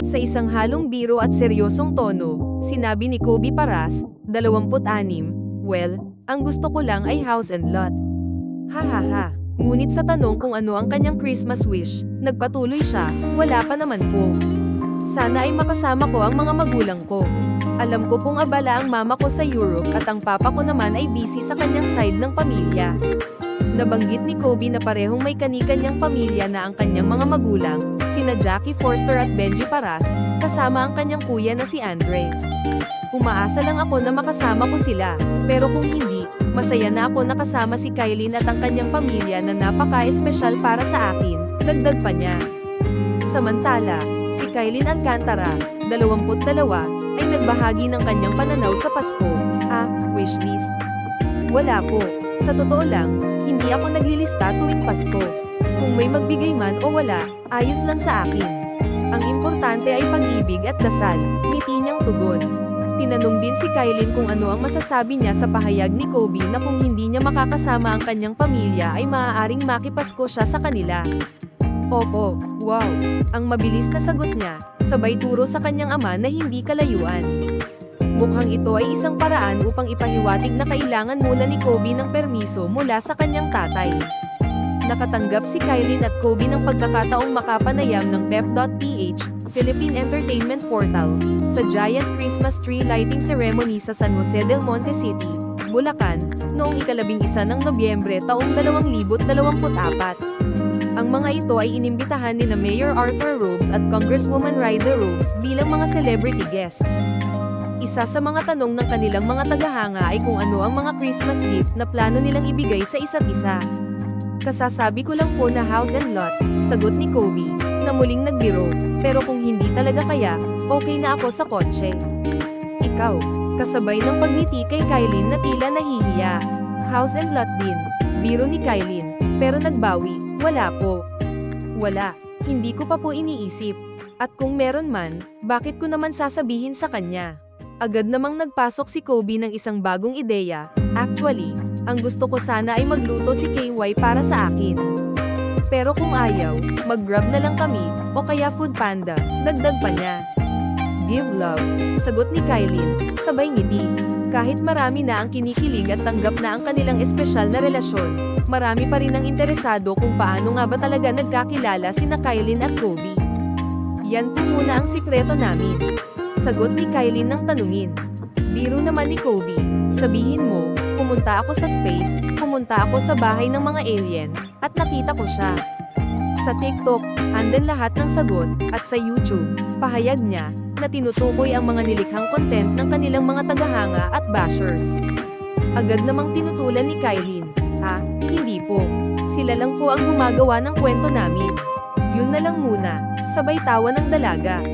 Sa isang halong biro at seryosong tono, sinabi ni Kobe Paras, 26, "Well, ang gusto ko lang ay house and lot." Hahaha. Ngunit sa tanong kung ano ang kanyang Christmas wish, nagpatuloy siya, "Wala pa naman po. Sana ay makasama ko ang mga magulang ko. Alam ko pong abala ang mama ko sa Europe at ang papa ko naman ay busy sa kanyang side ng pamilya." Nabanggit ni Kobe na parehong may kani-kanyang pamilya na ang kanyang mga magulang, sina Jackie Forster at Benji Paras, kasama ang kanyang kuya na si Andre. "Umaasa lang ako na makasama ko sila, pero kung hindi, masaya na ako nakasama si Kylin at ang kanyang pamilya na napaka-espesyal para sa akin," dagdag pa niya. Samantala, si Kylin Alcantara, 22, ay nagbahagi ng kanyang pananaw sa Pasko. Wishlist. "Wala po. Sa totoo lang, hindi ako naglilista tuwing Pasko. Kung may magbigay man o wala, ayos lang sa akin. Ang importante ay pag-ibig at dasal," ngiti niyang tugon. Tinanong din si Kylin kung ano ang masasabi niya sa pahayag ni Kobe na kung hindi niya makakasama ang kanyang pamilya ay maaaring makipasko siya sa kanila. "Opo, wow," ang mabilis na sagot niya, sabay turo sa kanyang ama na hindi kalayuan. Mukhang ito ay isang paraan upang ipahiwatig na kailangan muna ni Kobe ng permiso mula sa kanyang tatay. Nakatanggap si Kylin at Kobe ng pagkakataong makapanayam ng Pep.ph, Philippine Entertainment Portal, sa Giant Christmas Tree Lighting Ceremony sa San Jose del Monte City, Bulacan, noong 11 ng Nobyembre taong 2024. Ang mga ito ay inimbitahan ni na Mayor Arthur Robes at Congresswoman Ryder Robes bilang mga celebrity guests. Isa sa mga tanong ng kanilang mga tagahanga ay kung ano ang mga Christmas gift na plano nilang ibigay sa isa't isa. "Kasasabi ko lang po na house and lot," sagot ni Kobe, na muling nagbiro, "pero kung hindi talaga kaya, okay na ako sa kotse." "Ikaw?" kasabay ng pagngiti kay Kylin na tila nahihiya. "House and lot din," biro ni Kylin, pero nagbawi, "Wala po. Wala, hindi ko pa po iniisip. At kung meron man, bakit ko naman sasabihin sa kanya?" Agad namang nagpasok si Kobe ng isang bagong ideya, "Actually, ang gusto ko sana ay magluto si KY para sa akin. Pero kung ayaw, mag-grab na lang kami, o kaya Food Panda," dagdag pa niya. "Give love," sagot ni Kylin, sabay ngiti. Kahit marami na ang kinikilig at tanggap na ang kanilang espesyal na relasyon, marami pa rin ang interesado kung paano nga ba talaga nagkakilala sina Kylin at Kobe. "Yan po muna ang sikreto namin," sagot ni Kylin nang tanungin. Biro naman ni Kobe, "Sabihin mo, pumunta ako sa space, pumunta ako sa bahay ng mga alien, at nakita ko siya." Sa TikTok, andun lahat ng sagot, at sa YouTube, pahayag niya, na tinutukoy ang mga nilikhang content ng kanilang mga tagahanga at bashers. Agad namang tinutulan ni Kylin, Hindi po. Sila lang po ang gumagawa ng kwento namin." "Yun na lang muna," sabay tawa ng dalaga.